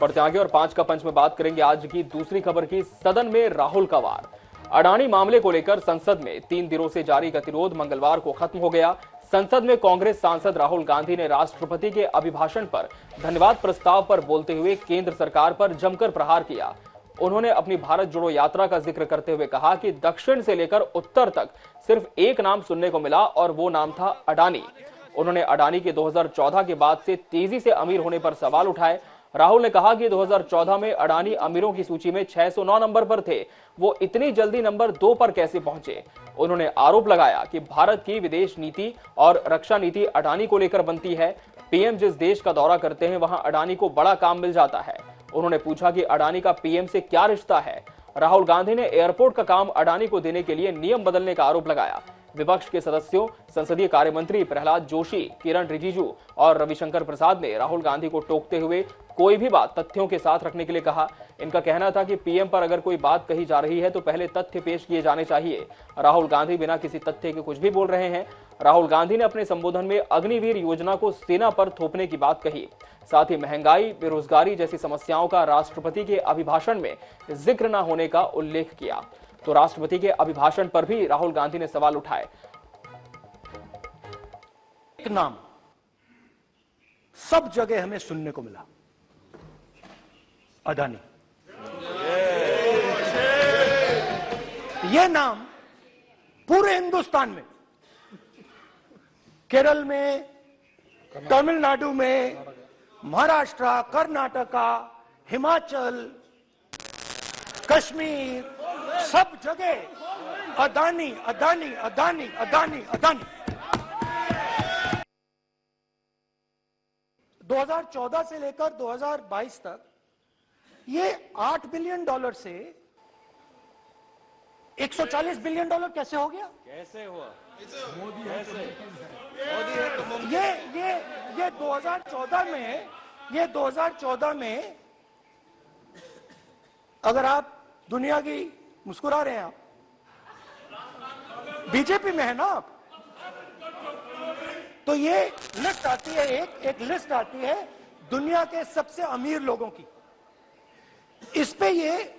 बढ़ते आगे और 5 का पंच में बात करेंगे आज की दूसरी खबर की। सदन में राहुल का वार। अडानी मामले को लेकर संसद में 3 दिनों से जारी गतिरोध मंगलवार को खत्म हो गया। संसद में कांग्रेस सांसद राहुल गांधी ने राष्ट्रपति के अभिभाषण पर धन्यवाद प्रस्ताव पर बोलते हुए केंद्र सरकार पर जमकर प्रहार किया। उन्होंने अपनी भारत जोड़ो यात्रा का जिक्र करते हुए कहा कि दक्षिण से लेकर उत्तर तक सिर्फ एक नाम सुनने को मिला और वो नाम था अडानी। उन्होंने अडानी के 2014 के बाद से तेजी से अमीर होने पर सवाल उठाए। राहुल ने कहा कि 2014 में अडानी अमीरों की सूची में 609 नंबर पर थे, वो इतनी जल्दी नंबर 2 पर कैसे पहुंचे। उन्होंने आरोप लगाया कि भारत की विदेश नीति और रक्षा नीति अडानी को लेकर बनती है। पीएम जिस देश का दौरा करते हैं वहां अडानी को बड़ा काम मिल जाता है। उन्होंने पूछा कि अडानी का पीएम से क्या रिश्ता है। राहुल गांधी ने एयरपोर्ट का काम अडानी को देने के लिए नियम बदलने का आरोप लगाया। विपक्ष के सदस्यों संसदीय कार्य मंत्री प्रहलाद जोशी, किरण रिजिजू और रविशंकर प्रसाद ने राहुल गांधी को टोकते हुए कोई भी बात तथ्यों के साथ रखने के लिए कहा। इनका कहना था कि पीएम पर अगर कोई बात कही जा रही है तो पहले तथ्य पेश किए जाने चाहिए। राहुल गांधी बिना किसी तथ्य के कुछ भी बोल रहे हैं। राहुल गांधी ने अपने संबोधन में अग्निवीर योजना को सेना पर थोपने की बात कही। साथ ही महंगाई, बेरोजगारी जैसी समस्याओं का राष्ट्रपति के अभिभाषण में जिक्र न होने का उल्लेख किया। तो राष्ट्रपति के अभिभाषण पर भी राहुल गांधी ने सवाल उठाए। एक नाम सब जगह हमें सुनने को मिला, अडानी। यह नाम पूरे हिंदुस्तान में, केरल में, तमिलनाडु में, महाराष्ट्र, कर्नाटका, हिमाचल, कश्मीर, सब जगह अडानी अडानी अडानी अडानी अडानी। 2014 से लेकर 2022 तक ये $8 बिलियन से $140 बिलियन कैसे हो गया? कैसे हुआ? मोदी कैसे? ये 2014 में अगर आप दुनिया की, मुस्कुरा रहे हैं आप, बीजेपी में है ना आप, तो ये लिस्ट आती है, एक लिस्ट आती है दुनिया के सबसे अमीर लोगों की। इस पे ये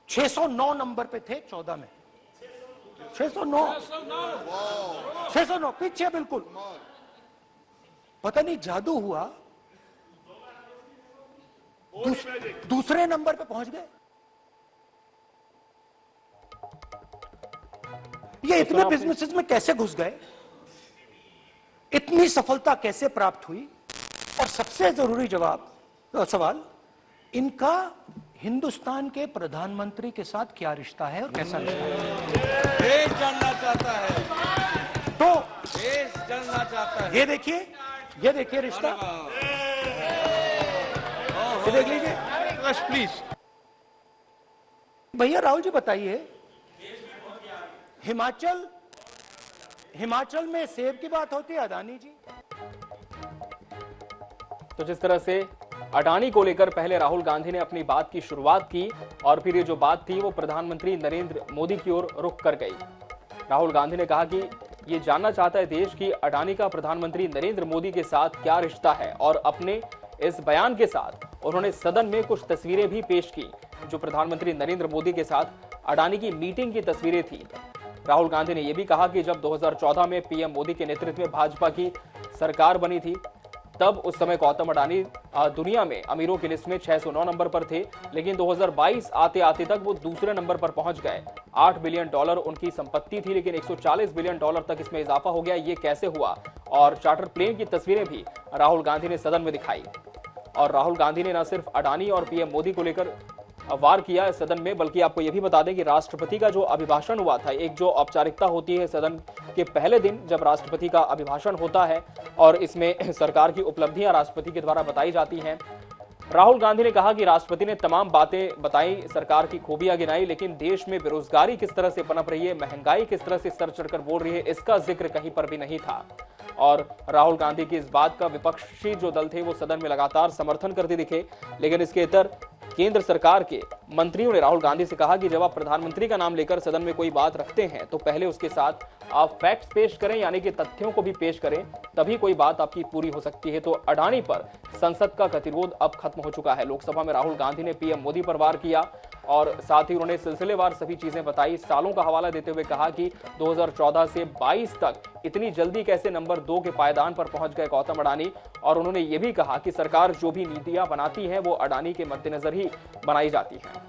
609 नंबर पे थे 14 में। 609 पीछे बिल्कुल। पता नहीं जादू हुआ, दूसरे नंबर पे पहुंच गए। ये इतने बिजनेसेस में कैसे घुस गए, इतनी सफलता कैसे प्राप्त हुई, और सबसे जरूरी सवाल, इनका हिंदुस्तान के प्रधानमंत्री के साथ क्या रिश्ता है और कैसा रिश्ता है? देश जानना चाहता है, तो देश जानना चाहता है। ये देखिए रिश्ता, ये देख लीजिए प्लीज। भैया राहुल जी बताइए, हिमाचल में सेब की बात होती है, अडानी जी। तो जिस तरह से अडानी को लेकर पहले राहुल गांधी ने अपनी बात की शुरुआत की और फिर ये जो बात थी वो प्रधानमंत्री नरेंद्र मोदी की ओर रुख कर गई। राहुल गांधी ने कहा कि ये जानना चाहता है देश की अडानी का प्रधानमंत्री नरेंद्र मोदी के साथ क्या रिश्ता है, और अपने इस बयान के साथ उन्होंने सदन में कुछ तस्वीरें भी पेश की जो प्रधानमंत्री नरेंद्र मोदी के साथ अडानी की मीटिंग की तस्वीरें थी। राहुल गांधी ने यह भी कहा कि जब 2014 में पीएम मोदी के नेतृत्व में भाजपा की सरकार बनी थी तब उस समय गौतम अडानी दुनिया में अमीरों की लिस्ट में 609 नंबर पर थे, लेकिन 2022 आते आते तक वो दूसरे नंबर पर पहुंच गए। $8 बिलियन उनकी संपत्ति थी, लेकिन $140 बिलियन तक इसमें इजाफा हो गया। ये कैसे हुआ? और चार्टर प्लेन की तस्वीरें भी राहुल गांधी ने सदन में दिखाई। और राहुल गांधी ने न सिर्फ अडानी और पीएम मोदी को लेकर वार किया है सदन में, बल्कि आपको यह भी बता दें कि राष्ट्रपति का जो अभिभाषण हुआ था, एक जो औपचारिकता होती है सदन के पहले दिन जब राष्ट्रपति का अभिभाषण होता है और इसमें सरकार की उपलब्धियां राष्ट्रपति के द्वारा बताई जाती हैं, राहुल गांधी ने कहा कि राष्ट्रपति ने तमाम बातें बताई, सरकार की खूबियां गिनाई, लेकिन देश में बेरोजगारी किस तरह से पनप रही है, महंगाई किस तरह से सर चढ़कर बोल रही है, इसका जिक्र कहीं पर भी नहीं था। और राहुल गांधी की इस बात का विपक्षी जो दल थे वो सदन में लगातार समर्थन करते दिखे, लेकिन इसके इतर केंद्र सरकार के मंत्रियों ने राहुल गांधी से कहा कि जब आप प्रधानमंत्री का नाम लेकर सदन में कोई बात रखते हैं तो पहले उसके साथ आप फैक्ट्स पेश करें, यानी कि तथ्यों को भी पेश करें, तभी कोई बात आपकी पूरी हो सकती है। तो अडानी पर संसद का गतिरोध अब खत्म हो चुका है। लोकसभा में राहुल गांधी ने पीएम मोदी पर वार किया और साथ ही उन्होंने सिलसिलेवार सभी चीजें बताई। सालों का हवाला देते हुए कहा कि 2014 से 22 तक इतनी जल्दी कैसे नंबर 2 के पायदान पर पहुंच गए गौतम अडानी। और उन्होंने ये भी कहा कि सरकार जो भी नीतियां बनाती है वो अडानी के मद्देनजर ही बनाई जाती है।